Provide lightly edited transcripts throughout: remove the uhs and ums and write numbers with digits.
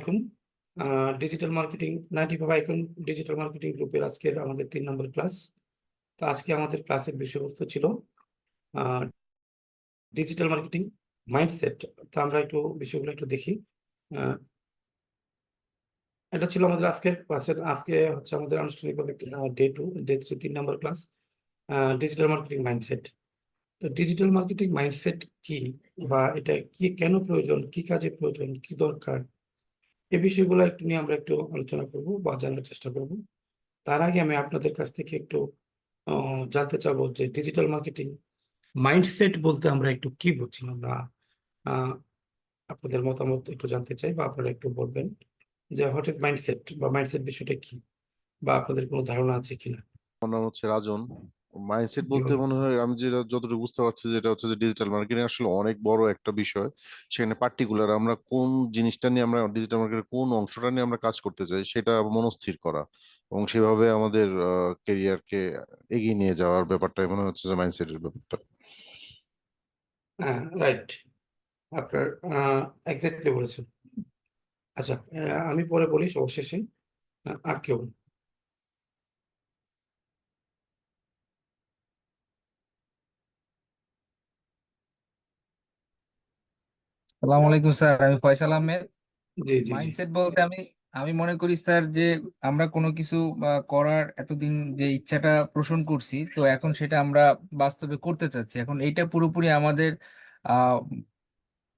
আলাইকুম। Digital marketing 95 icon digital marketing গ্রুপের আজকের আমাদের 3 নম্বর ক্লাস। তো আজকে আমাদের ক্লাসের বিষয়বস্তু ছিল ডিজিটাল মার্কেটিং মাইন্ডসেট। তো আমরা একটু বিষয়গুলো একটু দেখি। এটা ছিল আমাদের আজকের ক্লাসের। আজকে হচ্ছে আমাদের আনুষ্ঠানিকভাবে ডে 3 নম্বর ক্লাস, ডিজিটাল মার্কেটিং মাইন্ডসেট। তো ডিজিটাল মার্কেটিং মাইন্ডসেট কি, বা এটা কি, কেন প্রয়োজন, কি কাজে প্রয়োজন, কি দরকার, এই বিষয়গুলো একটু নিয়ে আমরা একটু আলোচনা করব বা জানার চেষ্টা করব। তার আগে আমি আপনাদের কাছ থেকে একটু জানতে চাবো যে ডিজিটাল মার্কেটিং মাইন্ডসেট বলতে আমরা একটু কি বুঝি। আমরা আহ, আপনাদের মতামত একটু জানতে চাই, বা আপনারা একটু বলবেন যে হোয়াট ইজ মাইন্ডসেট, বা মাইন্ডসেট বিষয়টা কি, বা আপনাদের কোনো ধারণা আছে কিনা। আমার নাম হচ্ছে রাজন। মাইন্ডসেট জি, বলতে মনে হয় আমি যেটা যতটুকু বুঝতে পারছি যেটা হচ্ছে যে ডিজিটাল মার্কেটিং আসলে অনেক বড় একটা বিষয়। সেখানে পার্টিকুলার আমরা কোন জিনিসটা নিয়ে, আমরা ডিজিটাল মার্কেটের কোন অংশটা নিয়ে আমরা কাজ করতে চাই সেটা মনস্থির করা এবং সেভাবে আমাদের কেরিয়ারকে এগিয়ে নিয়ে যাওয়ার ব্যাপারটাই মনে হচ্ছে যে মাইন্ডসেটের ব্যাপারটা। হ্যাঁ, রাইট। আপনার এক্স্যাক্টলি বলেছেন। আচ্ছা, আমি পরে বলি সবশেষে। আর কেউ? আসসালামু আলাইকুম স্যার, আমি ফয়সাল আহমেদ। জি, জি, জি। মাইন্ডসেট বলতে আমি মনে করি স্যার যে আমরা কোনো কিছু করার এতদিন যে ইচ্ছাটা পোষণ করছি, তো এখন সেটা আমরা বাস্তবে করতে চাচ্ছি। এখন এইটা পুরোপুরি আমাদের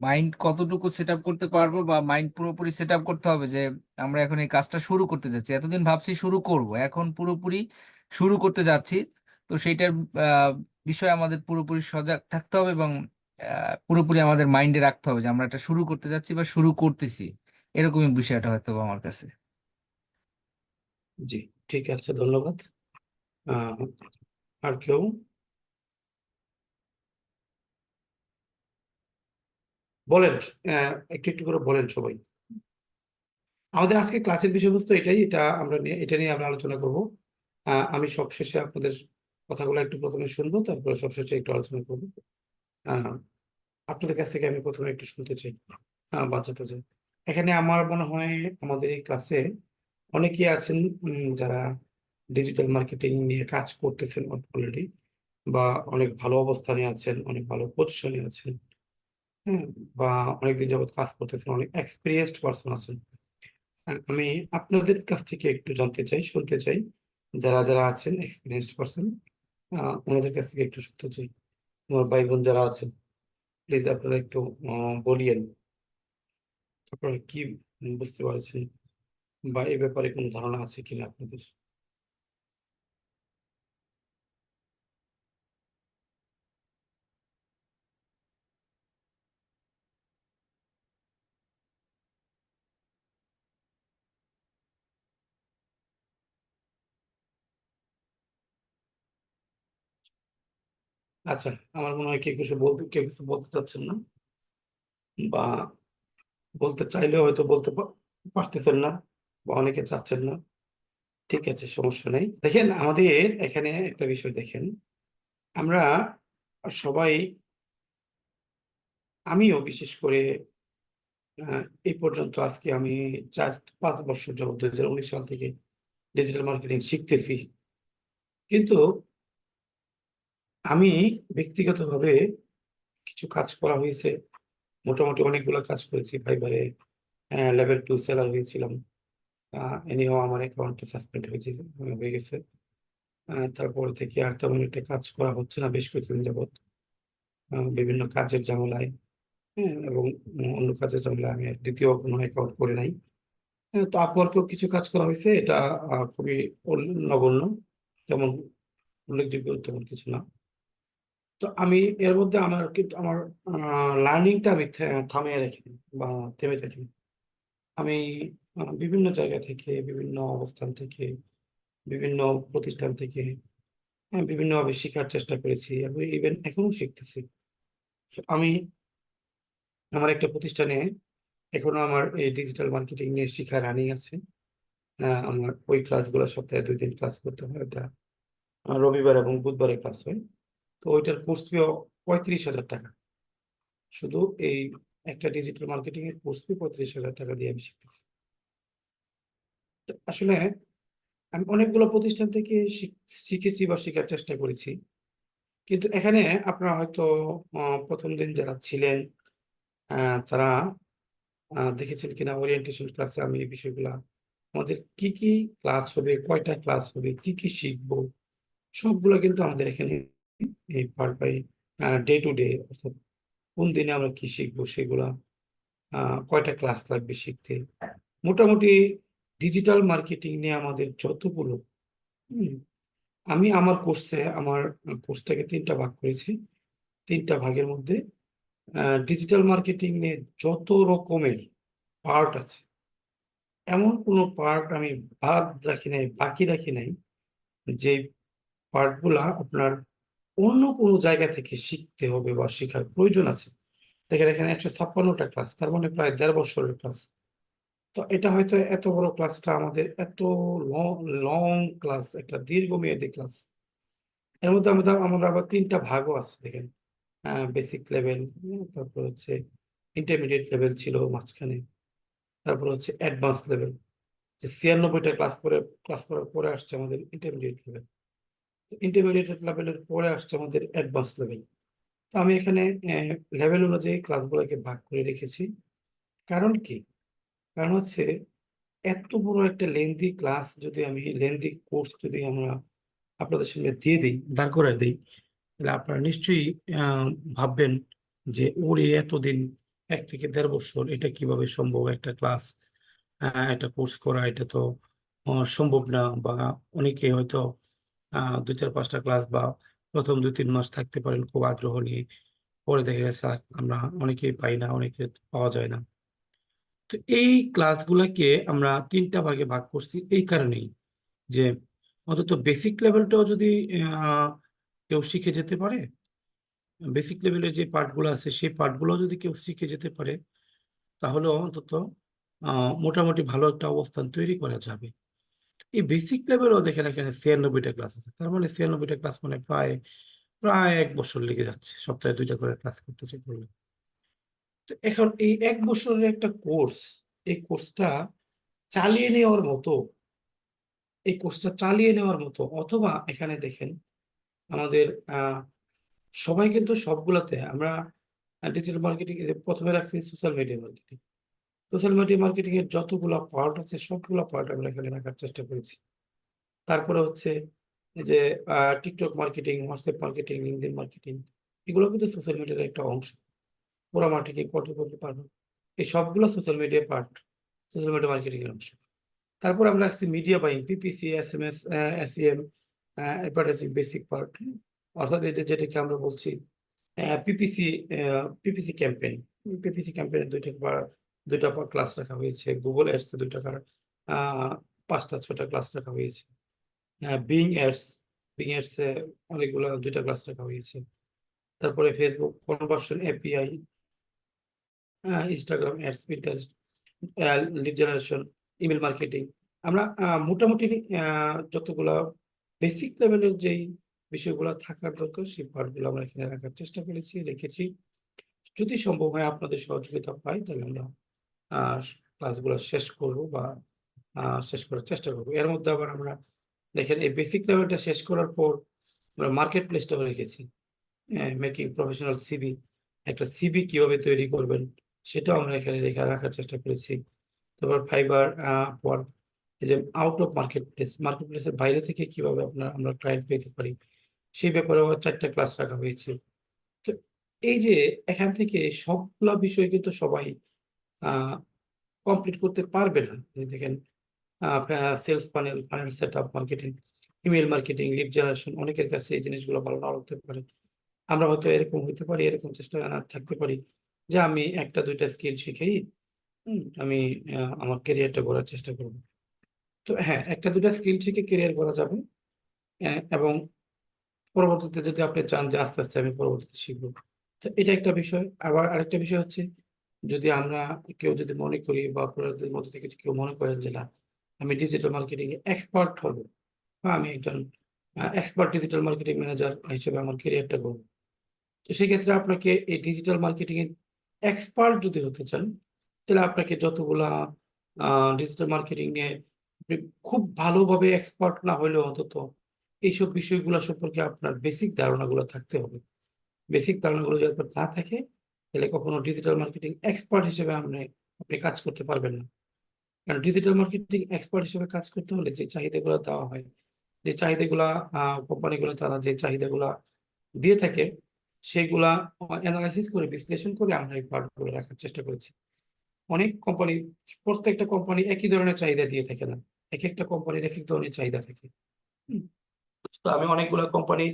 মাইন্ড কতটুকু সেট আপ করতে পারবো, বা মাইন্ড পুরোপুরি সেট আপ করতে হবে যে আমরা এখন এই কাজটা শুরু করতে যাচ্ছি। এতদিন ভাবছি শুরু করব, এখন পুরোপুরি শুরু করতে যাচ্ছি। তো সেইটার আহ, বিষয়ে আমাদের পুরোপুরি সজাগ থাকতে হবে, এবং পুরোপুরি আমাদের মাইন্ডে রাখতে হবে যে আমরা এটা শুরু করতে যাচ্ছি বা শুরু করতেছি। এরকমই বিষয়টা হয়তো বা আমার কাছে। জি, ঠিক আছে, ধন্যবাদ। আহ, আর কেউ? বলেন, একটু একটু করে বলেন সবাই। আমাদের আজকে ক্লাসের বিষয়বস্তু এটাই, এটা নিয়ে আমরা আলোচনা করব। আমি সবশেষে আপনাদের কথাগুলো একটু প্রথমে শুনবো, তারপরে সবশেষে একটু আলোচনা করবো। আহ, আপনাদের কাছ থেকে আমি প্রথমে একটু শুনতে চাই, বাঁচাতে চাই। এখানে আমার মনে হয় আমাদের এই ক্লাসে অনেকেই আছেন যারা ডিজিটাল মার্কেটিং নিয়ে কাজ করতেছেন অলরেডি, বা অনেক ভালো অবস্থানে আছেন, অনেক ভালো পজিশনে আছেন। হ্যাঁ, বা অনেকদিন যাবত কাজ করতেছেন, অনেক এক্সপিরিয়েন্সড পারসন আছেন। আমি আপনাদের কাছ থেকে একটু জানতে চাই, শুনতে চাই, যারা যারা আছেন এক্সপিরিয়েন্সড পারসন, ওনাদের কাছ থেকে একটু শুনতে চাই। আমার ভাই বোন যারা আছেন, প্লিজ আপনারা একটু বলিয়েন আপনারা কি বুঝতে পারছেন, বা এই ব্যাপারে কোনো ধারণা আছে কিনা আপনাদের। আচ্ছা, আমার মনে হয় কেউ কিছু বলতে চাচ্ছেন না, বা বলতে চাইলেও হয়তো বলতে পারতেছেন না, বা অনেকে চাচ্ছেন না। ঠিক আছে, সমস্যা নেই। দেখেন, আমাদের এখানে একটা বিষয় দেখেন, আমরা সবাই, আমিও বিশেষ করে এই পর্যন্ত আজকে আমি 4-5 বছর যাবত 2019 সাল থেকে ডিজিটাল মার্কেটিং শিখতেছি। কিন্তু আমি ব্যক্তিগতভাবে কিছু কাজ করা হয়েছে, মোটামুটি অনেকগুলো কাজ করেছি। ফাইবারে লেভেল 2 সেলার হয়েছিলাম। এনিহাও আমার অ্যাকাউন্টটা সাসপেন্ড হয়ে গেছে। তারপর থেকে আর তেমন একটা কাজ করা হচ্ছে না বেশ কিছুদিন যাবত, বিভিন্ন কাজের ঝামেলায়। হ্যাঁ, এবং অন্য কাজের ঝামেলায় আমি আর দ্বিতীয় কোনো অ্যাকাউন্ট করে নাই। হ্যাঁ, তো আপওয়ার্কেও কিছু কাজ করা হয়েছে, এটা খুবই নগণ্য, তেমন উল্লেখযোগ্য তেমন কিছু না। তো আমি এর মধ্যে আমার লার্নিংটা আমি থামিয়ে রাখিনি, বা থেমে থাকিনি। আমি বিভিন্ন জায়গা থেকে, বিভিন্ন অবস্থান থেকে, বিভিন্ন প্রতিষ্ঠান থেকে বিভিন্নভাবে শেখার চেষ্টা করেছি, এবং ইভেন এখনো শিখতেছি। আমি আমার একটা প্রতিষ্ঠানে এখনো আমার এই ডিজিটাল মার্কেটিং নিয়ে শেখা রানিং আছে। আমার ওই ক্লাসগুলো সপ্তাহে 2 দিন ক্লাস করতে হয়। এটা রবিবার এবং বুধবারে ক্লাস হয়। তো ওইটার কোর্স ফি 35,000 টাকা। শুধু এই একটা ডিজিটাল মার্কেটিং এর কোর্স ফি 35,000 টাকা দিয়ে আমি শিখতেছি। তো আসলে আমি অনেকগুলো প্রতিষ্ঠান থেকে শিখেছি বা শেখার চেষ্টা করেছি। কিন্তু এখানে আপনারা হয়তো প্রথম দিন যারা ছিলেন তারা দেখেছেন কিনা ওরিয়েন্টেশন ক্লাসে আমি এই বিষয়গুলা আমাদের কি কি ক্লাস হবে, কয়টা ক্লাস হবে, কি কি শিখবো, সবগুলো কিন্তু আমাদের এখানে এই part by day to day, অর্থাৎ কোন দিনে আমরা কি শিখবো সেগুলা, কয়টা ক্লাস লাগবে শিখতে। মোটামুটি ডিজিটাল মার্কেটিং নিয়ে আমাদের যতগুলো হুম, আমি আমার কোর্সটাকে 3টা ভাগ করেছি। 3টা ভাগের মধ্যে ডিজিটাল মার্কেটিং নিয়ে যত রকমের পার্ট আছে, এমন কোনো পার্ট আমি বাদ রাখি নাই, বাকি রাখি নাই, যে পার্টগুলা আপনার অন্য কোনো জায়গা থেকে শিখতে হবে বা শেখার প্রয়োজন আছে। দেখেন এখানে 156টা ক্লাস, তার মানে প্রায় 1.5 বছরের ক্লাস। তো এটা হয়তো এত বড় ক্লাসটা আমাদের এত লং ক্লাস, একটা দীর্ঘমেয়াদী ক্লাস। এর মধ্যে আমরা আবার 3টা ভাগও আছে দেখেন। বেসিক লেভেল, তারপর হচ্ছে ইন্টারমিডিয়েট লেভেল ছিল মাঝখানে, তারপর হচ্ছে অ্যাডভান্স লেভেল, যে 96টা ক্লাস করার পরে আসছে আমাদের ইন্টারমিডিয়েট লেভেল। ইন্টারমিডিয়েট লেভেলের পরে আসছে আমাদের অ্যাডভান্স লেভেল। তো আমি এখানে লেভেল অনুযায়ী ক্লাসগুলোকে ভাগ করে রেখেছি। কারণ কি? কারণ হচ্ছে এত বড় একটা লেন্দি কোর্স যদি আমরা আপনাদের সামনে দিয়ে দিই, দাঁড় করায় দিই, তাহলে আপনারা নিশ্চয়ই ভাববেন যে ওর এই এতদিন 1 থেকে 1.5 বছর এটা কিভাবে সম্ভব, একটা ক্লাস একটা কোর্স করা, এটা তো সম্ভব না। বা অনেকে হয়তো 2-4-5টা ক্লাস বা প্রথম 2-3 মাস থাকতে পারেন খুব আগ্রহ নিয়ে, পরে দেখা গেছে আর আমরা অনেকেই পাই না, অনেকে পাওয়া যায় না। তো এই ক্লাসগুলোকে আমরা 3টা ভাগে ভাগ করছি এই কারণেই, যে অন্তত বেসিক লেভেলটাও যদি আহ, কেউ শিখে যেতে পারে, বেসিক লেভেলের যে পার্টগুলো আছে সেই পার্টগুলো যদি কেউ শিখে যেতে পারে, তাহলে অন্তত মোটামুটি ভালো একটা অবস্থান তৈরি করা যাবে। এই বেসিক লেভেলও দেখেন এখানে 96টা ক্লাস আছে, তার মানে 96টা ক্লাস মানে প্রায় প্রায় 1 বছর লেগে যাচ্ছে সপ্তাহে 2টা করে ক্লাস করতেছে করলে। তো এখন এই 1 বছরের একটা কোর্স, এই কোর্সটা চালিয়ে নেওয়ার মতো এই কোর্সটা চালিয়ে নেওয়ার মতো, অথবা এখানে দেখেন আমাদের সবাই কিন্তু সবগুলাতে আমরা ডিজিটাল মার্কেটিং প্রথমে রাখছি social media marketing. Social media marketing এর যতগুলা পার্ট আছে সবগুলা পার্ট আমরা এখানে রাখার চেষ্টা করেছি। তারপরে হচ্ছে এই যে TikTok marketing, WhatsApp marketing, LinkedIn marketing, এগুলো কিন্তু সোশ্যাল মিডিয়ার একটা অংশ। পুরা মার্কেটিং করতে পারবো, এই সবগুলো social media part, social media marketing এর অংশ। তারপর আমরা রাখছি media buying, PPC, SMS, SEM, advertising basic part, অর্থাৎ এটা যেটাকে আমরা বলছি পিপিসি, ক্যাম্পেইন। পিপিসি ক্যাম্পেইনের 2টা ক্লাস রাখা হয়েছে। গুগল অ্যাডস 2টা 5টা 6টা ক্লাস রাখা হয়েছে। বিং অ্যাডস, এ অনেকগুলো 2টা ক্লাস রাখা হয়েছে। তারপরে Facebook conversion API, Instagram ads, Pinterest, lead generation, email marketing. আমরা মোটামুটি যতগুলা বেসিক লেভেলের যেই বিষয়গুলো থাকার দরকার সেই পার্টগুলো আমরা এখানে রাখার চেষ্টা রেখেছি। যদি সম্ভব হয় আপনাদের সহযোগিতা পাই, তাহলে আমরা ক্লাসগুলো শেষ করব বা শেষ করার চেষ্টা করবো। এর মধ্যে আবার আমরা দেখেন এই বেসিক লেভেলটা শেষ করার পর আমরা মার্কেট প্লেসটাও রেখেছি, মেকিং প্রফেশনাল সিভি। একটা সিভি কিভাবে তৈরি করবেন সেটাও আমরা এখানে রাখার চেষ্টা করেছি। তারপর ফাইবার, ওয়ার্ক, এই যে আউট অফ মার্কেট প্লেসের বাইরে থেকে কিভাবে আমরা ক্লায়েন্ট পেতে পারি সেই ব্যাপারে 4টা ক্লাস রাখা হয়েছে। তো এই যে এখান থেকে সবগুলা বিষয় কিন্তু সবাই কমপ্লিট করতে পারবে না। এই দেখেন sales funnel set up, marketing, email marketing, lead generation, অনেকের কাছে এই জিনিসগুলো ভালো নাও লাগতে পারে। আমরা হয়তো এরকম হইতে পারি, এরকম চেষ্টা থাকতে পারি যে আমি 1টা 2টা স্কিল শিখেই আমি আমার ক্যারিয়ারটা গড়ার চেষ্টা করব। তো হ্যাঁ, 1টা 2টা স্কিল শিখে ক্যারিয়ার গড়া যাবে। এবং পরবর্তীতে যদি আপনি চান যে আস্তে আস্তে আমি পরবর্তীতে শিখবো, তো এটা একটা বিষয়। আবার আরেকটা বিষয় হচ্ছে, যদি আমরা কেউ যদি মনে করি বা আপনাদের মধ্যে থেকে কেউ মনে করেন যে না আমি ডিজিটাল মার্কেটিং এ এক্সপার্ট হব, বা আমি একজন এক্সপার্ট ডিজিটাল মার্কেটিং ম্যানেজার হিসেবে আমার ক্যারিয়ারটা করবো, তো সেক্ষেত্রে আপনাকে এই ডিজিটাল মার্কেটিং এর এক্সপার্ট যদি হতে চান, তাহলে আপনাকে যতগুলা ডিজিটাল মার্কেটিং নিয়ে আপনি খুব ভালোভাবে এক্সপার্ট না হলেও অন্তত এইসব বিষয়গুলো সম্পর্কে আপনার বেসিক ধারণাগুলো থাকতে হবে। বেসিক ধারণাগুলো যদি আপনার না থাকে, তাহলে কখনো ডিজিটাল মার্কেটিং এক্সপার্ট হিসেবে আপনি কাজ করতে পারবেন না। কারণ ডিজিটাল মার্কেটিং এক্সপার্ট হিসেবে কাজ করতে হলে যে চাহিদাগুলো দেওয়া হয়, যে চাহিদাগুলা কোম্পানিগুলো তারা যে চাহিদাগুলা দিয়ে থাকে, সেগুলা এনালাইসিস করে বিশ্লেষণ করে আমরা এই পার্টগুলো রাখার চেষ্টা করেছি। অনেক কোম্পানি, প্রত্যেকটা কোম্পানি একই ধরনের চাহিদা দিয়ে থাকে না। একেকটা কোম্পানির একেক ধরনের চাহিদা থাকে। হুম? তো আমি অনেকগুলা কোম্পানি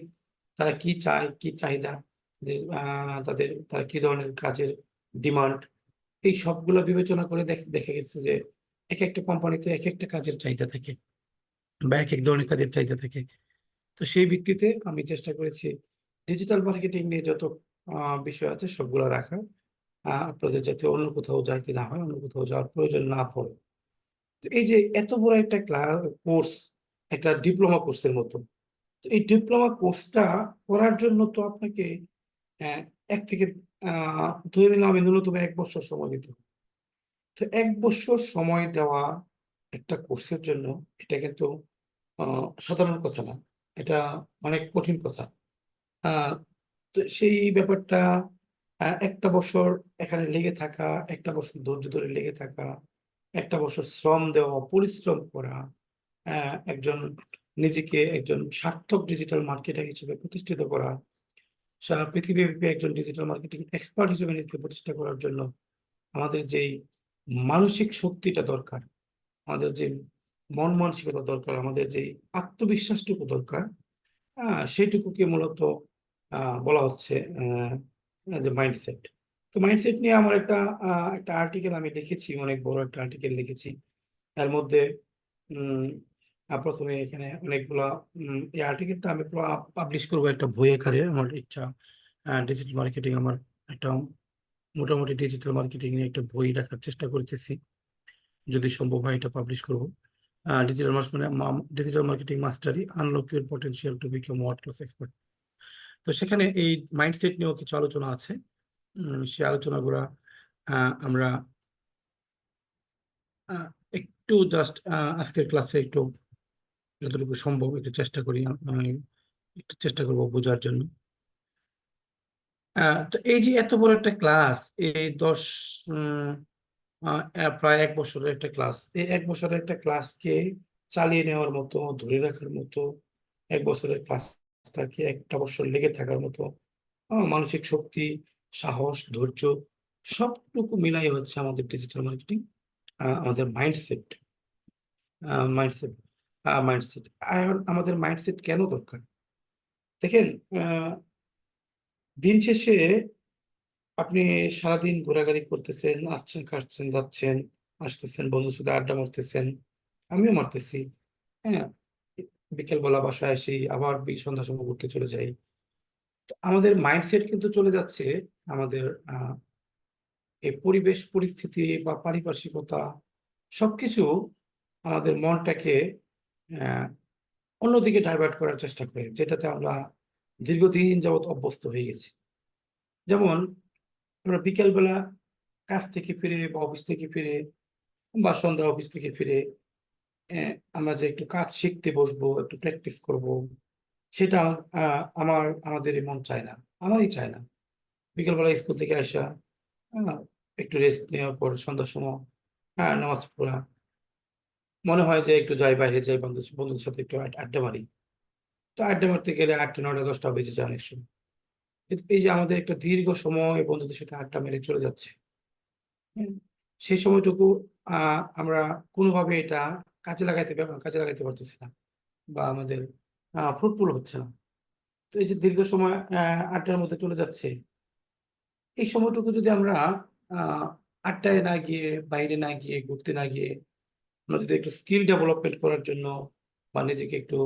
তারা কি চায়, কি চাহিদা, যে তারা কি ধরনের কাজের ডিমান্ড, এই সবগুলো বিবেচনা করে দেখা গেছে যে একেকটা কোম্পানিতে একেকটা কাজের চাহিদা থাকে বা একেক ধরনের কাজের চাহিদা থাকে। তো সেই ভিত্তিতে আমি চেষ্টা করেছি ডিজিটাল মার্কেটিং নিয়ে যত বিষয় আছে সবগুলো রাখা। আপনাদের যাতে অন্য কোথাও যাইতে না হয়, অন্য কোথাও যাওয়ার প্রয়োজন না পড়ে। তো এই যে এত বড় একটা কোর্স, একটা ডিপ্লোমা কোর্সের মতো। তো এই ডিপ্লোমা কোর্সটা করার জন্য তো আপনাকে অ্যা ১ থেকে ধরে নিলাম আমি ন্যূনতম ১ বছর সময় দিতে হবে। তো ১ বছর সময় দেওয়া একটা কোর্সের জন্য এটা কিন্তু আ সাধারণ কথা না। এটা অনেক কঠিন কথা। আ তো সেই ব্যাপারটা ১ টা বছর এখানে লেগে থাকা, ১ টা বছর ধৈর্য ধরে লেগে থাকা, ১ টা বছর শ্রম দেওয়া, পরিশ্রম করা, অ্যা একজন নিজেকে একজন সার্থক ডিজিটাল মার্কেটার হিসেবে প্রতিষ্ঠিত করা, সারা পৃথিবীব্যাপী একজন ডিজিটাল মার্কেটিং এক্সপার্ট হিসেবে নিজেকে প্রতিষ্ঠা করার জন্য আমাদের যেই মানসিক শক্তিটা দরকার, আমাদের যে মন মানসিকতা দরকার, আমাদের যেই আত্মবিশ্বাসটুকু দরকার, আ সেটুকুকে মূলত বলা হচ্ছে যে মাইন্ডসেট। তো মাইন্ডসেট নিয়ে আমার একটা আর্টিকেল আমি লিখেছি, অনেক বড় একটা আর্টিকেল লিখেছি। এর মধ্যে উম ১ম এ এখানে অনেকগুলা এই আর্টিকেলটা আমি পাবলিশ করব একটা বই আকারে। আমার ইচ্ছা ডিজিটাল মার্কেটিং আমার একটা মোটামুটি ডিজিটাল মার্কেটিং নিয়ে একটা বই লেখার চেষ্টা করতেছি। যদি সম্ভব হয় এটা পাবলিশ করব। Digital marketing mastery unlock your potential to become world class expert. তো সেখানে এই মাইন্ডসেট নিয়েও কিছু আলোচনা আছে। সেই আলোচনাগুলা আ আমরা আ একটু জাস্ট আজকের ক্লাসে একটু যতটুকু সম্ভব একটু চেষ্টা করি। আমি একটু চেষ্টা করব বোঝার জন্য। তো এই যে এত বড় একটা ক্লাস, এই ১০ উম প্রায় ১ বছরের একটা ক্লাস। এই ১ বছরের একটা ক্লাসকে চালিয়ে নেওয়ার মতো, ধরে রাখার মতো, ১ বছরের ক্লাসটাকে ১ টা বছর লেগে থাকার মতো মানসিক শক্তি, সাহস, ধৈর্য সবটুকু মিলাই হচ্ছে আমাদের ডিজিটাল মার্কেটিং, আমাদের মাইন্ডসেট, আ মাইন্ডসেট মাইন্ডসেট। এখন আমাদের মাইন্ডসেট কেন দরকার? দেখেন, আ দিন শেষে আপনি সারাদিন ঘোরাঘুরি করতেছেন, আসছেন, খাচ্ছেন, যাচ্ছেন, আসতেছেন, বন্ধুর সাথে আড্ডা মারতেছেন। আমিও মারতেছি। হ্যাঁ? বিকেলবেলা বাসায় আসি, আবার সন্ধ্যার সময় ঘুরতে চলে যাই। তো আমাদের মাইন্ডসেট কিন্তু চলে যাচ্ছে আমাদের আ এই পরিবেশ পরিস্থিতি বা পারিপার্শ্বিকতা সবকিছু আমাদের মনটাকে অ্যা অন্যদিকে ডাইভার্ট করার চেষ্টা করে, যেটাতে আমরা দীর্ঘদিন যাবৎ অভ্যস্ত হয়ে গেছি। যেমন আমরা বিকেলবেলা কাজ থেকে ফিরে বা অফিস থেকে ফিরে বা সন্ধ্যায় অফিস থেকে ফিরে অ্যা আমরা যে একটু কাজ শিখতে বসবো, একটু প্র্যাকটিস করব, সেটা আ আমাদেরই মন চায় না। আমারই চায় না। বিকেলবেলা স্কুল থেকে আইসা আ একটু রেস্ট নেওয়ার পর সন্ধ্যার সময় নামাজ পড়া। মনে হয় যে একটু যাই, বাইরে যাই, বন্ধুদের সাথে একটু আড্ডা মারি। তো আড্ডা মারতে গেলে ৮ঃ০০, ৯ঃ০০, ১০ঃ০০ বেজে যায় অনেক সময়। কিন্তু এই যে আমাদের একটা দীর্ঘ সময় বন্ধুদের সাথে আড্ডা মেরে চলে যাচ্ছে, হুম? সেই সময়টুকু আ আমরা কোনোভাবে এটা কাজে লাগাইতে পারতেছি না বা আমাদের ফ্রুটফুল হচ্ছে না। তো এই যে দীর্ঘ সময় আড্ডার মধ্যে চলে যাচ্ছে, এই সময়টুকু যদি আমরা আ আড্ডায় না গিয়ে, বাইরে না গিয়ে, ঘুরতে না গিয়ে আমরা যদি একটু স্কিল ডেভেলপমেন্ট করার জন্য বা নিজেকে একটু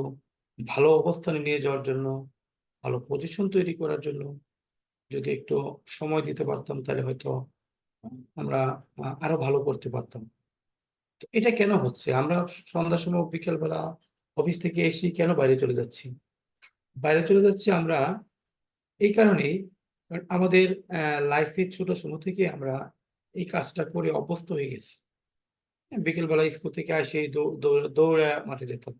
ভালো অবস্থানে নিয়ে যাওয়ার জন্য, ভালো পজিশন তৈরি করার জন্য যদি একটু সময় দিতে পারতাম, তাহলে হয়তো আমরা আরো ভালো করতে পারতাম। তো এটা কেন হচ্ছে? আমরা সন্ধ্যার সময় বিকেলবেলা অফিস থেকে এসেই কেন বাইরে চলে যাচ্ছি? বাইরে চলে যাচ্ছি আমরা এই কারণেই, কারণ আমাদের লাইফে ছোট সময় থেকে আমরা এই কাজটা করে অভ্যস্ত হয়ে গেছি। বিকেলবেলা স্কুল থেকে আসে দৌড়ে মাঠে যেতাম,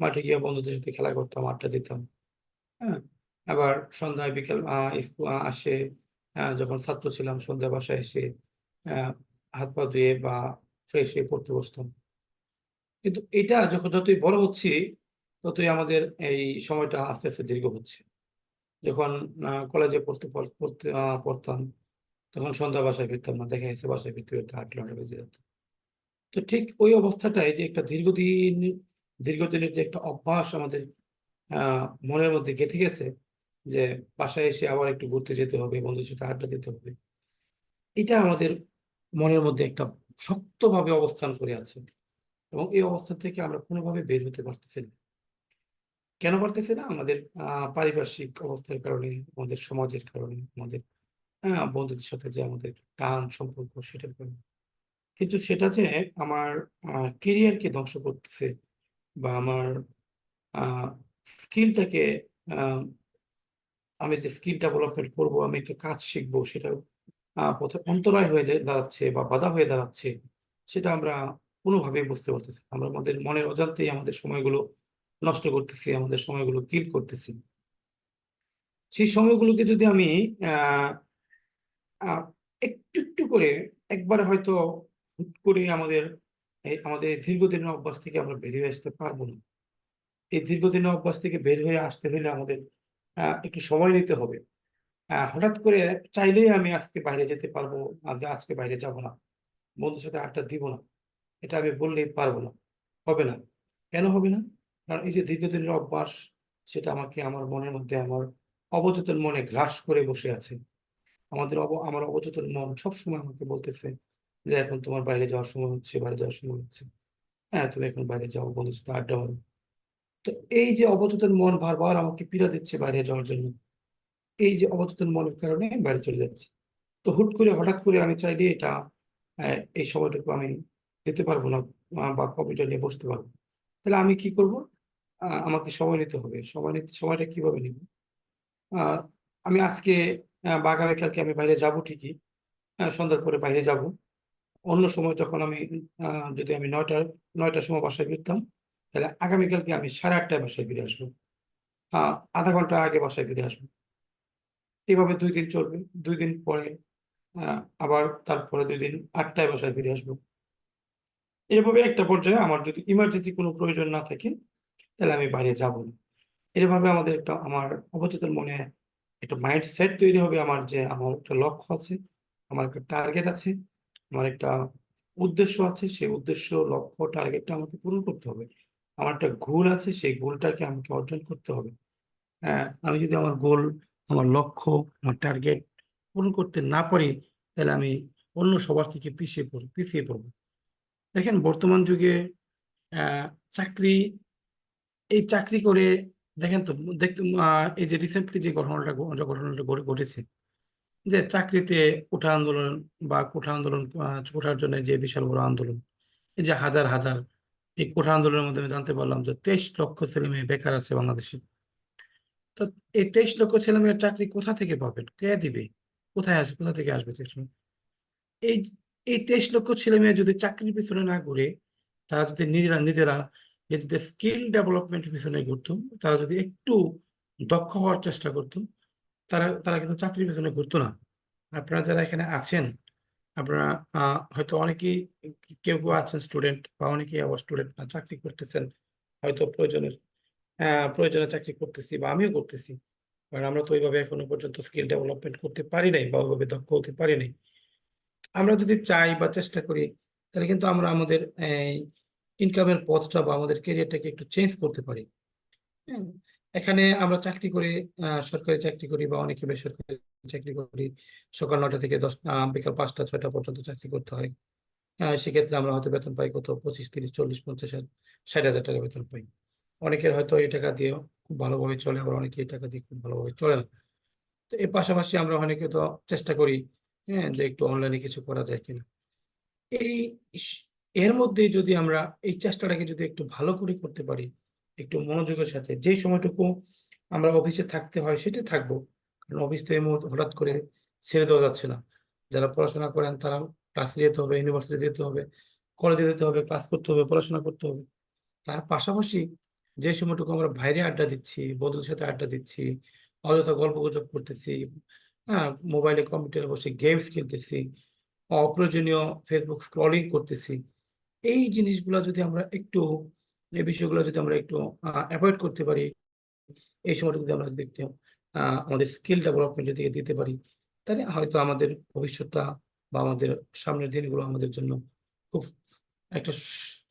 মাঠে গিয়ে বন্ধুদের সাথে খেলা করতাম, আড্ডা দিতাম। হ্যাঁ, আবার সন্ধ্যায় বিকেল স্কুল আসে, যখন ছাত্র ছিলাম সন্ধ্যায় বাসায় এসে হাত পা ধুয়ে বা ফ্রেশ হয়ে পড়তে বসতাম। কিন্তু এটা যতই বড় হচ্ছি ততই আমাদের এই সময়টা আস্তে আস্তে দীর্ঘ হচ্ছে। যখন কলেজে পড়তাম তখন সন্ধ্যা বাসায় ফিরতাম না, দেখা গেছে বাসায় ফিরতে ফিরতে 8-9টা বেজে যেত। তো ঠিক ওই অবস্থাটাই যে একটা দীর্ঘদিনের যে একটা অভ্যাস আমাদের মনের মধ্যে গেঁথে গেছে, যে বাসায় এসে আবার একটু ঘুরতে যেতে হবে, বন্ধুদের সাথে আড্ডা দিতে হবে। এটা আমাদের মনের মধ্যে একটা শক্তভাবে অবস্থান করে আছে এবং এই অবস্থান থেকে আমরা কোনোভাবে বের হতে পারতেছি না। কেন পারতেছি না? আমাদের পারিপার্শ্বিক অবস্থার কারণে, আমাদের সমাজের কারণে, আমাদের বন্ধুদের সাথে যে আমাদের টান সম্পর্ক সেটার কারণে। কিন্তু সেটা যে আমার কেরিয়ারকে ধ্বংস করতেছে বা আমার আ স্কিলটাকে আ আমি যে স্কিল ডেভেলপমেন্ট করব, আমি একটা কাজ শিখবো সেটার পথে অন্তরায় হয়ে দাঁড়াচ্ছে বা বাধা হয়ে দাঁড়াচ্ছে, সেটা আমরা কোনোভাবেই বুঝতে পারতেছি না। আমরা আমাদের মনের অজান্তেই আমাদের সময়গুলো নষ্ট করতেছি, আমাদের সময়গুলো কিল করতেছি। সেই সময়গুলোকে যদি আমি আ আ একটু করে একবারে হয়তো হুট করে আমাদের এই দীর্ঘদিনের অভ্যাস থেকে আমরা বেরিয়ে আসতে পারবো না। এই দীর্ঘদিনের অভ্যাস থেকে বের হয়ে আসতে হলে আমাদের একটু সময় নিতে হবে। হঠাৎ করে চাইলেই আমি আজকে বাইরে যেতে পারবো, আজকে বাইরে যাব না। বন্ধুর সাথে আড্ডা দিব না। এটা আমি বললেই পারব না। হবে না। কেন হবে না? কারণ এই যে দীর্ঘদিনের অভ্যাস, সেটা আমাকে আমার মনের মধ্যে আমার অবচেতন মনে গ্রাস করে বসে আছে। আমার অবচেতন মন সবসময় আমাকে বলতেছে যে, "এখন তোমার বাইরে যাওয়ার সময় হচ্ছে, বাইরে যাওয়ার সময় হচ্ছে। হ্যাঁ, তুমি এখন বাইরে যাও, বন্ধুর সাথে আড্ডা মারো।" তো এই যে অবচেতন মন বারবার আমাকে পীড়া দিচ্ছে বাইরে যাওয়ার জন্য। এই যে অবচেতন মনের কারণে আমি বাইরে চলে যাচ্ছি। তো হঠাৎ করে আমি চাইলে এটা এই সময়টুকু আমি দিতে পারব না বা কম্পিউটার নিয়ে বসতে পারব না। তাহলে আমি কি করব? আমাকে সময় নিতে হবে। সময়টা কিভাবে নিব? আ আমি আজকে বা আগামীকালকে আমি বাইরে যাব ঠিকই। সন্ধ্যার পরে বাইরে যাব। অন্য সময় যখন আমি আ যদি আমি ৯টার সময় বাসায় ফিরতাম, তাহলে আগামীকালকে আমি 8:30 টায় বাসায় ফিরে আসব। আ ০.৫ ঘন্টা আগে বাসায় ফিরে আসব। এভাবে ২ দিন চলবে। ২ দিন পরে আ আবার তারপরে ২ দিন ৮ টায় বাসায় ফিরে আসব। এভাবে একটা পর্যায়ে আমার যদি ইমার্জেন্সি কোনো প্রয়োজন না থাকে, তাহলে আমি বাইরে যাব না। এভাবে আমার অবচেতন মনে একটা মাইন্ডসেট তৈরি হবে আমার, যে আমার একটা লক্ষ্য আছে, আমার একটা টার্গেট আছে, আমার একটা উদ্দেশ্য আছে। সেই উদ্দেশ্য, লক্ষ্য, টার্গেটটা আমাকে পূরণ করতে হবে। আমার একটা গোল আছে, সেই গোলটাকে আমাকে অর্জন করতে হবে। আমি যদি আমার লক্ষ্য, আমার টার্গেট পূরণ করতে না পারি, তাহলে আমি অন্য সবার থেকে পিছিয়ে পড়ব। দেখেন বর্তমান যুগে অ্যা চাকরি এই চাকরি করে দেখেন তো দেখতে এই যে রিসেন্টলি যে ঘটনাটা ঘটেছে, যে চাকরিতে কোঠা আন্দোলন বা কোঠার জন্য যে বিশাল বড় আন্দোলন। এই যে হাজার এই কোঠা আন্দোলনের মাধ্যমে জানতে পারলাম যে ২৩ লক্ষ ছেলেমেয়ে বেকার আছে বাংলাদেশে। তো এই ২৩ লক্ষ ছেলেমেয়ের চাকরি কোথা থেকে পাবেন? কে দিবে? কোথা থেকে আসবে এই এই ২৩ লক্ষ ছেলেমেয়ে যদি চাকরির পিছনে না ঘুরে, তারা যদি নিজেরা নিজেদের স্কিল ডেভেলপমেন্ট এর পিছনে ঘুরতো, তারা যদি একটু দক্ষ হওয়ার চেষ্টা করত, তারা কিন্তু চাকরির পেছনে ঘুরতো না। আপনারা যারা এখানে আছেন, আপনারা আ হয়তো অনেকেই কেউ আছেন স্টুডেন্ট বা অনেকেই আবার স্টুডেন্ট না, চাকরি করতেছেন। হয়তো প্রয়োজনে চাকরি করতেছি বা আমিও করতেছি। কারণ আমরা তো ওইভাবে এখনো পর্যন্ত স্কিল ডেভেলপমেন্ট করতে পারি নাই বা ওইভাবে দক্ষ হতে পারি নাই। আমরা যদি চাই বা চেষ্টা করি, তাহলে কিন্তু আমরা আমাদের ইনকামের পথটা বা আমাদের ক্যারিয়ারটাকে একটু চেঞ্জ করতে পারি। হ্যাঁ? এখানে আমরা চাকরি করি, সরকারি চাকরি করি বা অনেকে বেসরকারি চাকরি করি। সকাল ৯টা থেকে বিকাল ৫টা-৬টা পর্যন্ত চাকরি করতে হয়। সেক্ষেত্রে আমরা হয়তো বেতন পাই কত ২৫, ৩০, ৪০, ৫০, ৬০,০০০ টাকা বেতন পাই। অনেকের হয়তো এই টাকা দিয়েও খুব ভালোভাবে চলে, আবার অনেকে এই টাকা দিয়ে খুব ভালোভাবে চলে না। তো এর পাশাপাশি আমরা অনেকে তো চেষ্টা করি, হ্যাঁ? যে একটু অনলাইনে কিছু করা যায় কিনা। এই ইস এর মধ্যে যদি আমরা এই চেষ্টাটাকে যদি একটু ভালো করে করতে পারি, একটু মনোযোগের সাথে যেই সময়টুকু আমরা অফিসে থাকতে হয় সেটা থাকবো। কারণ অফিস তো এই মুহূর্তে হঠাৎ করে ছেড়ে দেওয়া যাচ্ছে না। যারা পড়াশোনা করেন তারা ক্লাসে যেতে হবে, ইউনিভার্সিটি যেতে হবে। কলেজে যেতে হবে, ক্লাস করতে হবে, পড়াশোনা করতে হবে। তার পাশাপাশি যে সময়টুকু আমরা বাইরে আড্ডা দিচ্ছি, বন্ধুদের সাথে আড্ডা দিচ্ছি, অযথা গল্পগুজব করতেছি, হ্যাঁ, মোবাইলে কম্পিউটারে বসে গেমস খেলতেছি, অপ্রয়োজনীয় ফেসবুক স্ক্রলিং করতেছি। এই জিনিসগুলা যদি আমরা একটু, এই বিষয়গুলো যদি আমরা একটু অ্যাভয়েড করতে পারি, এই সময়টা যদি আমরা যদি একটু আমাদের স্কিল ডেভেলপমেন্টের দিকে দিতে পারি, তাহলে হয়তো আমাদের ভবিষ্যৎটা বা আমাদের সামনের দিনগুলো আমাদের জন্য খুব একটা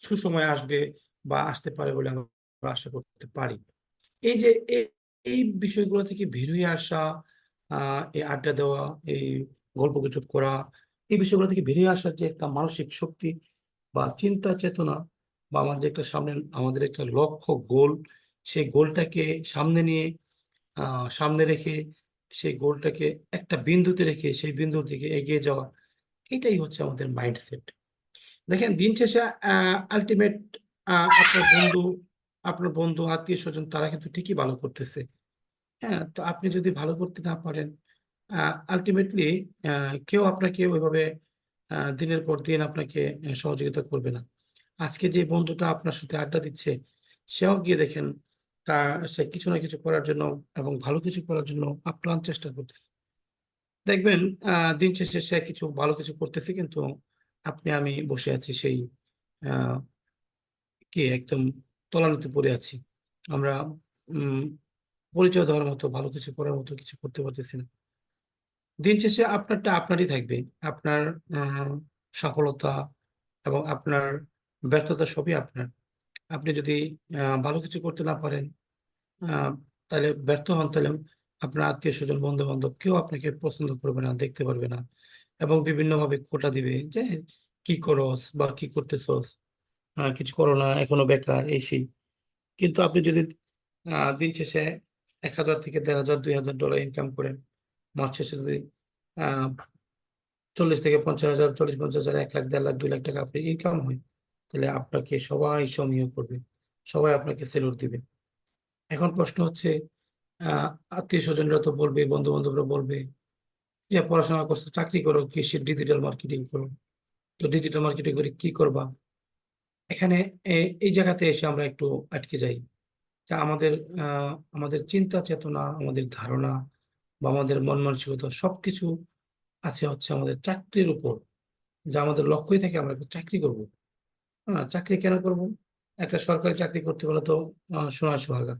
সুসময় আসবে বা আসতে পারে বলে আমরা আশা করতে পারি। এই যে এই বিষয়গুলো থেকে বের হয়ে আসা, আ এই আড্ডা দেওয়া, এই গল্পগুজব করা, এই বিষয়গুলো থেকে বেরিয়ে আসার যে একটা মানসিক শক্তি বা চিন্তা চেতনা বা আমার যে একটা সামনে আমাদের একটা লক্ষ্য গোল, সেই গোলটাকে সামনে নিয়ে আ সামনে রেখে সেই গোলটাকে একটা বিন্দুতে রেখে সেই বিন্দুর দিকে এগিয়ে যাওয়া, এটাই হচ্ছে আমাদের মাইন্ডসেট। দেখেন দিন শেষে আল্টিমেট আ আপনার বন্ধু, আত্মীয়স্বজন তারা কিন্তু ঠিকই ভালো করতেছে। হ্যাঁ? তো আপনি যদি ভালো করতে না পারেন, আ আল্টিমেটলি আ কেউ আপনাকে ওইভাবে দিনের পর দিন আপনাকে সহযোগিতা করবে না। আজকে যে বন্ধুটা আপনার সাথে আড্ডা দিচ্ছে, সেও গিয়ে দেখেন সে কিছু না কিছু করার জন্য এবং ভালো কিছু করার জন্য আপ্রাণ চেষ্টা করতেছে। দেখবেন দিন শেষে সে ভালো কিছু করতেছে কিন্তু আপনি আমি বসে আছি সেই আ একদম তলানিতে পড়ে আছি। আমরা উম পরিচয় দেওয়ার মতো ভালো কিছু করার মতো কিছু করতে পারতেছি না। দিন শেষে আপনারটা আপনারই থাকবে। আপনার আ সফলতা এবং আপনার ব্যর্থতা সবই আপনার। আপনি যদি ভালো কিছু করতে না পারেন, আ তাহলে ব্যর্থ হন, তাহলে আপনার আত্মীয়স্বজন, বন্ধু-বান্ধব কেউ আপনাকে পছন্দ করবে না, দেখতে পারবে না এবং বিভিন্নভাবে খোঁটা দিবে যে, "কি করস বা কি করতেছস? কিছু করো না, এখনো বেকার।" এই সেই। কিন্তু আপনি যদি দিন শেষে ১,০০০ থেকে $১,৫০০ $২,০০০ ইনকাম করেন, মাস শেষে যদি আ ৪০ থেকে ৫০,০০০, ৪০-৫০,০০০, ১,০০,০০০, ১,৫০,০০০, ৳২,০০,০০০ আপনার ইনকাম হয়, তাহলে আপনাকে সবাই সমীহ করবে। সবাই আপনাকে সেলুট দিবে। এখন প্রশ্ন হচ্ছে আ আত্মীয়স্বজনরা তো বলবে, বন্ধু-বান্ধবরা বলবে যে, "পড়াশোনা করছো, চাকরি করো, কিসের ডিজিটাল মার্কেটিং করো। তো ডিজিটাল মার্কেটিং করে কি করবা?" এখানে এ এই জায়গাতে এসে আমরা একটু আটকে যাই। যে আমাদের আ আমাদের চিন্তা চেতনা, আমাদের ধারণা বা আমাদের মন মানসিকতা সবকিছু আছে হচ্ছে আমাদের চাকরির উপর। যে আমাদের লক্ষ্যই থাকে আমরা একটা চাকরি করব। চাকরি কেন করব? একটা সরকারি চাকরি করতে হলে তো সোনায় সোহাগা।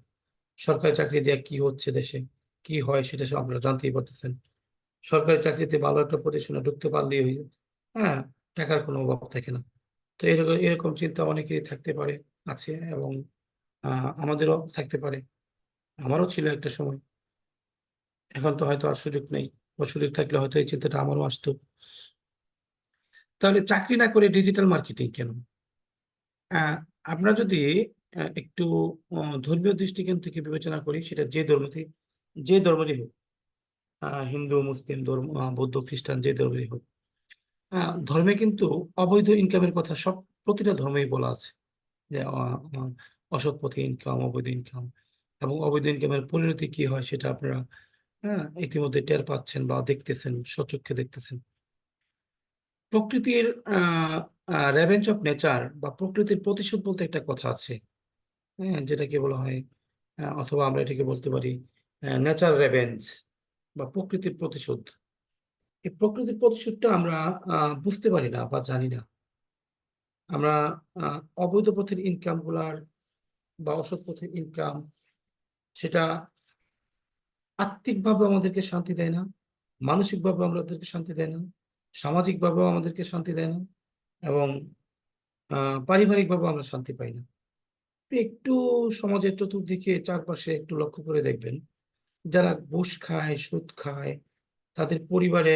সরকারি চাকরি দিয়ে কি হচ্ছে দেশে, কি হয় সেটা আপনারা জানতেই পারতেছেন। সরকারি চাকরিতে ভালো একটা প্রতিষ্ঠানে ঢুকতে পারলেই হ্যাঁ, টাকার কোনো অভাব থাকে না। তো এরকম চিন্তা অনেকেরই থাকতে পারে, আছে এবং আ আমাদেরও থাকতে পারে। আমারও ছিল একটা সময়। এখন তো হয়তো আর সুযোগ নেই। বা সুযোগ থাকলে হয়তো এই চিন্তাটা আমারও আসতো। তাহলে চাকরি না করে ডিজিটাল মার্কেটিং কেন? আ আমরা যদি একটু ধর্মীয় দৃষ্টিকোণ থেকে বিবেচনা করি সেটা যে ধর্মেরই হোক, হিন্দু, মুসলিম ধর্ম, বৌদ্ধ, খ্রিস্টান যে ধর্মেরই হোক। আ ধর্মে কিন্তু অবৈধ ইনকামের কথা প্রতিটা ধর্মেই বলা আছে। যে আ অসৎ পথে ইনকাম, অবৈধ ইনকাম এবং অবৈধ ইনকামের পরিণতি কি হয় সেটা আপনারা ইতিমধ্যে টের পাচ্ছেন বা দেখতেছেন, স্বচক্ষে দেখতেছেন। প্রকৃতির আ আ রেভেঞ্জ অফ নেচার বা প্রকৃতির প্রতিশোধ বলতে একটা কথা আছে। হ্যাঁ? যেটাকে বলা হয় অথবা আমরা এটাকে বলতে পারি নেচার রেভেঞ্জ বা প্রকৃতির প্রতিশোধ। এই প্রকৃতির প্রতিশোধটা আমরা আ বুঝতে পারি না বা জানি না। আমরা আ অবৈধ পথের ইনকাম গুলার বা অসৎ পথের ইনকাম সেটা আত্মিকভাবেও আমাদেরকে শান্তি দেয় না, মানসিকভাবেও আমাদেরকে শান্তি দেয় না, সামাজিকভাবেও আমাদেরকে শান্তি দেয় না এবং আ পারিবারিকভাবেও আমরা শান্তি পাই না। একটু সমাজের চতুর্দিকে চারপাশে একটু লক্ষ্য করে দেখবেন, যারা ঘুষ খায়, সুদ খায়, তাদের পরিবারে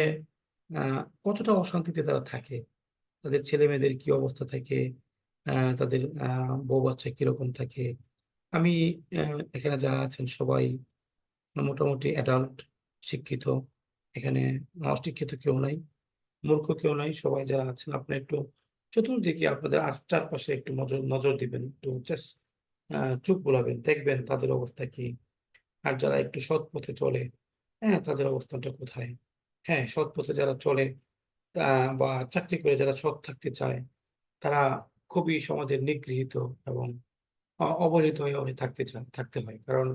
আ কতটা অশান্তিতে তারা থাকে। তাদের ছেলেমেয়েদের কি অবস্থা থাকে, তাদের বউ-বাচ্চা কিরকম থাকে। আমি অ্যা এখানে যারা আছেন সবাই মোটামুটি অ্যাডাল্ট, শিক্ষিত। এখানে অশিক্ষিত কেউ নাই, মূর্খ কেউ নাই। সবাই যারা আছেন আপনারা একটু চতুর্দিকে আপনাদের চারপাশে একটু নজর নজর দিবেন। একটু জাস্ট চোখ বুলাবেন, দেখবেন তাদের অবস্থা কি। আর যারা একটু সৎ পথে চলে, তাদের অবস্থানটা কোথায়? হ্যাঁ, সৎ পথে যারা চলে তা বা চাকরি করে যারা সৎ থাকতে চায়, তারা খুবই সমাজের নিগৃহীত এবং অবহেলিত হয়ে থাকতে হয়। কারণ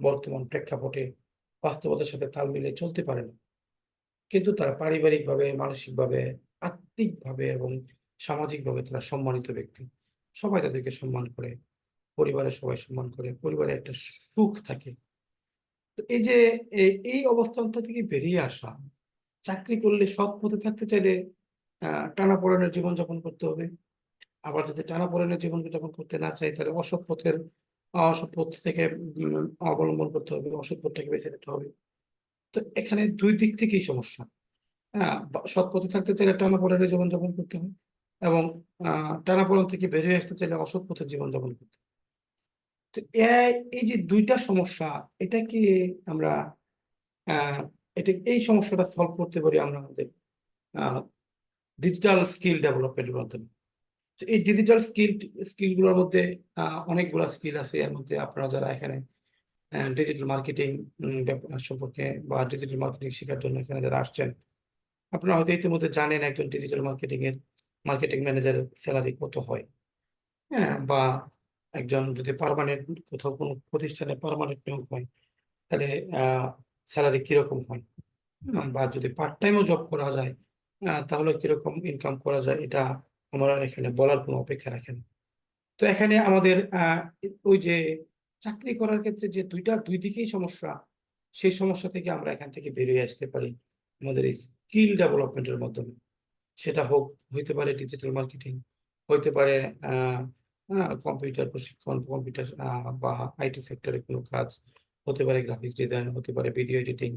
বর্তমান প্রেক্ষাপটে বাস্তবতার সাথে তাল মিলিয়ে চলতে পারে না। কিন্তু তারা পারিবারিকভাবে, মানসিকভাবে, আত্মিকভাবে এবং সামাজিকভাবে তারা সম্মানিত ব্যক্তি। সবাই তাদেরকে সম্মান করে, পরিবারের সবাই সম্মান করে, পরিবারে একটা সুখ থাকে। তো এই যে এই অবস্থানটা থেকে বেরিয়ে আসা, চাকরি করলে সৎ পথে থাকতে চাইলে টানাপোড়েনের জীবনযাপন করতে হবে। আবার যদি টানাপোড়েনের জীবনযাপন করতে না চাই তাহলে অসৎ পথ থেকে অবলম্বন করতে হবে, অসৎ পথটাকে বেছে নিতে হবে। তো এখানে ২ দিক থেকেই সমস্যা। সৎ পথে থাকতে চাইলে টানাপোড়েনের জীবনযাপন করতে হয় এবং আ টানাপোড়েন থেকে বেরিয়ে আসতে চাইলে অসৎ পথে জীবনযাপন করতে হয়। তো এই যে ২ টা সমস্যা, এটা কি আমরা আ এই সমস্যাটা সলভ করতে পারি আমরা আমাদের আ ডিজিটাল স্কিল ডেভেলপমেন্টের মাধ্যমে। তো এই ডিজিটাল স্কিল গুলোর মধ্যে অনেকগুলা স্কিল আছে। এর মধ্যে আপনারা যারা এখানে ডিজিটাল মার্কেটিং সম্পর্কে বা ডিজিটাল মার্কেটিং শেখার জন্য এখানে যারা আসছেন, আপনারা হয়তো ইতিমধ্যে জানেন একজন ডিজিটাল মার্কেটিং ম্যানেজারের সেলারি কত হয়। হ্যাঁ? বা একজন যদি পার্মানেন্ট কোথাও কোনো প্রতিষ্ঠানে পার্মানেন্ট নিয়োগ হয়, তাহলে আ সেলারি কিরকম হয়? বা যদি পার্ট টাইমও জব করা যায়, তাহলে কিরকম ইনকাম করা যায়? এটা আমার আর এখানে বলার কোনো অপেক্ষা রাখে না। তো এখানে আমাদের ওই যে চাকরি করার ক্ষেত্রে যে ২ দিকেই সমস্যা, সেই সমস্যা থেকে আমরা এখান থেকে বেরিয়ে আসতে পারি আমাদের এই স্কিল ডেভেলপমেন্ট এর মাধ্যমে। সেটা হইতে পারে ডিজিটাল মার্কেটিং, হইতে পারে আ আ কম্পিউটার প্রশিক্ষণ, কম্পিউটার বা আইটি সেক্টরে কোনো কাজ, হতে পারে গ্রাফিক্স ডিজাইন, হতে পারে ভিডিও এডিটিং,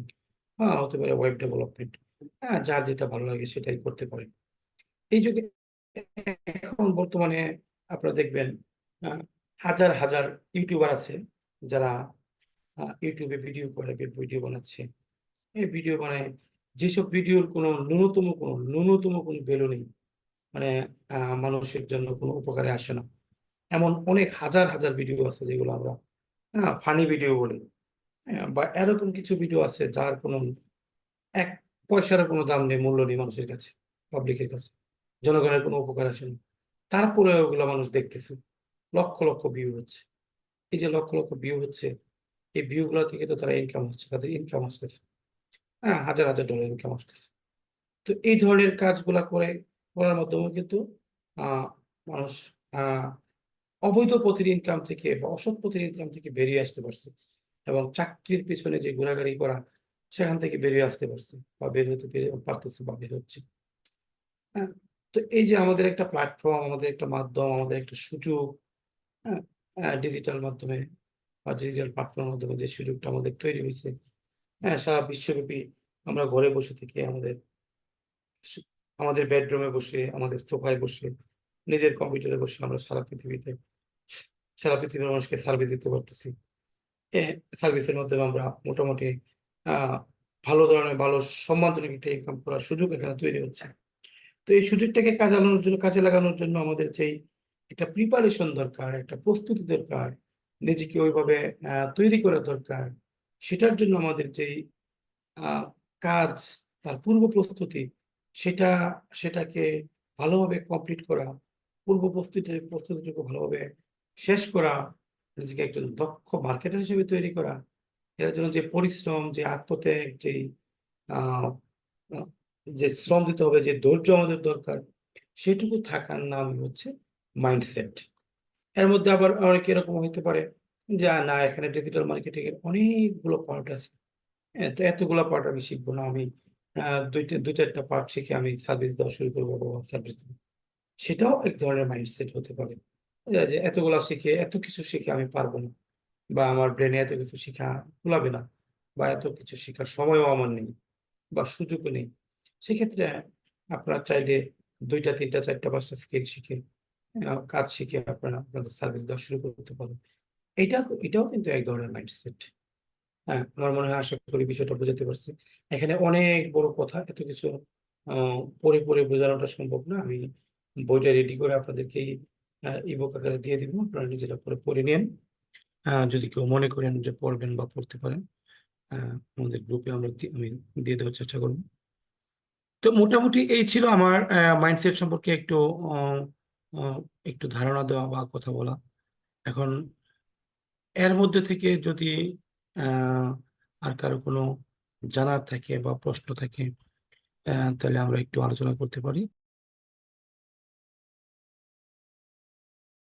হতে পারে ওয়েব ডেভেলপমেন্ট। যার যেটা ভালো লাগে সেটাই করতে পারে। এই যুগে এখন বর্তমানে আপনারা দেখবেন আ হাজার ইউটিউবার আছে যারা YouTube এ ভিডিও করে, ভিডিও বানাচ্ছে। এই ভিডিও বানায় যেসব ভিডিওর ন্যূনতম কোনো ভ্যালু নেই। মানে মানুষের জন্য কোনো উপকারে আসে না। এমন অনেক হাজার ভিডিও আছে যেগুলো আমরা ফানি ভিডিও বলি। বা এরকম কিছু ভিডিও আছে যার কোনো ১ পয়সারও কোনো দাম নেই, মূল্য নেই মানুষের কাছে, পাবলিকের কাছে। জনগণের কোনো উপকার আসে না। তারপরেও ওগুলা মানুষ দেখতেছে। লক্ষ ভিউ হচ্ছে। এই যে লক্ষ ভিউ হচ্ছে, এই ভিউ গুলা থেকে তো তারা ইনকাম হচ্ছে। তাদের ইনকাম আসতেছে। হাজার ডলার ইনকাম আসতেছে। তো এই ধরনের কাজগুলা করার মাধ্যমেও কিন্তু আ মানুষ আ অবৈধ পথের ইনকাম থেকে বা অসৎ পথের ইনকাম থেকে বেরিয়ে আসতে পারছে। এবং চাকরির পেছনে যে ঘোরাঘুরি করা, সেখান থেকে বেরিয়ে আসতে পারছে বা বের হতে পারতেছে বা বের হচ্ছে। হ্যাঁ? তো এই যে আমাদের একটা প্ল্যাটফর্ম, আমাদের একটা মাধ্যম, আমাদের একটা সুযোগ, হ্যাঁ? ডিজিটাল মাধ্যমে বা ডিজিটাল প্ল্যাটফর্মের মাধ্যমে যে সুযোগটা আমাদের তৈরি হইছে, সারা বিশ্বব্যাপী আমরা ঘরে বসে থেকে সু আমাদের বেডরুমে বসে, আমাদের সোফায় বসে, নিজের কম্পিউটারে বসে আমরা সারা পৃথিবীর মানুষকে সার্ভিস দিতে পারতেছি। এ সার্ভিসের মাধ্যমে আমরা মোটামুটি আ ভালো সম্মানজনক একটা ইনকাম করার সুযোগ এখানে তৈরি হচ্ছে। তো এই সুযোগটাকে কাজে লাগানোর জন্য আমাদের যেই একটা প্রিপারেশন দরকার, একটা প্রস্তুতি দরকার, নিজেকে ওইভাবে তৈরি করা দরকার। সেটার জন্য আমাদের যেই আ কাজ, তার পূর্ব প্রস্তুতি, সেটা সেটাকে ভালোভাবে কমপ্লিট করা, প্রস্তুতিটুকু ভালোভাবে শেষ করা, নিজেকে একজন দক্ষ মার্কেটার হিসেবে তৈরি করা, এটার জন্য যে পরিশ্রম, যে আত্মত্যাগ, আ আ যে শ্রম দিতে হবে, যে ধৈর্য আমাদের দরকার, সেটুকু থাকার নামই হচ্ছে মাইন্ডসেট। এর মধ্যে আবার অনেকে এরকম হইতে পারে যে, না এখানে ডিজিটাল মার্কেটিং এর অনেকগুলো পার্ট আছে। তো এতগুলা পার্ট আমি শিখব না। আমি ২-৪ টা পার্ট শিখে আমি সার্ভিস দেওয়া শুরু করব বা সার্ভিস দিব। সেটাও এক ধরনের মাইন্ডসেট হতে পারে। যে এত কিছু শিখে আমি পারব না। বা আমার ব্রেইনে এত কিছু শিখা কুলাবে না। বা এত কিছু শিখার সময়ও আমার নেই বা সুযোগও নেই। সেক্ষেত্রে আপনারা চাইলে ২ টা, ৩ টা, ৪ টা, ৫ টা স্কিল শিখে কাজ শিখে আপনারা আপনাদের সার্ভিস দেওয়া শুরু করতে পারেন। এটাও কিন্তু এক ধরনের মাইন্ডসেট। আমার মনে হয় আশা করি বিষয়টা বোঝাতে পারছি। এখানে অনেক বড় কথা। এত কিছু আ পড়ে বোঝানোটা সম্ভব না। আমি বইটা রেডি করে আপনাদেরকেই ইবুক আকারে দিয়ে দিব। আপনারা নিজেরা পড়ে নিয়েন। যদি কেউ মনে করেন যে পড়বেন বা পড়তে পারেন, আ আমাদের গ্রুপে আমি দিয়ে দেওয়ার চেষ্টা করব। তো মোটামুটি এই ছিল আমার মাইন্ডসেট সম্পর্কে একটু অ আহ, একটু ধারণা দেওয়া বা কথা বলা। এখন এর মধ্যে থেকে যদি আর কারো কোনো জানার থাকে বা প্রশ্ন থাকে তাহলে আমরা একটু আলোচনা করতে পারি।